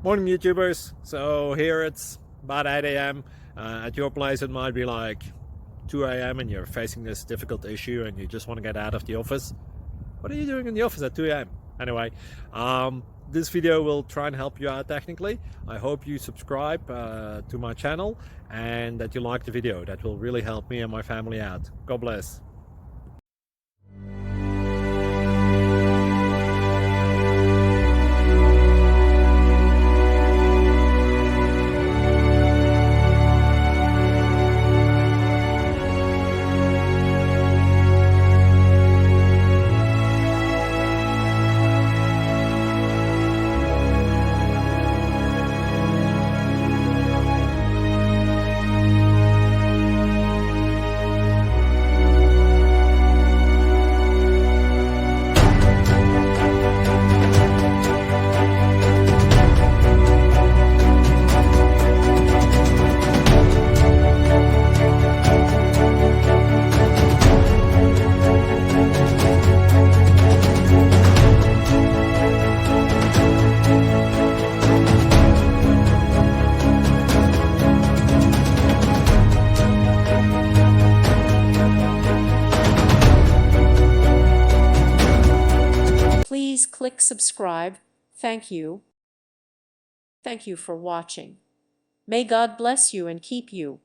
Morning YouTubers. So here it's about 8 a.m. At your place it might be like 2 a.m. and you're facing this difficult issue and you just want to get out of the office. What are you doing in the office at 2 a.m.? Anyway, this video will try and help you out technically. I hope you subscribe to my channel and that you like the video. That will really help me and my family out. God bless. Please click subscribe. Thank you. Thank you for watching. May God bless you and keep you.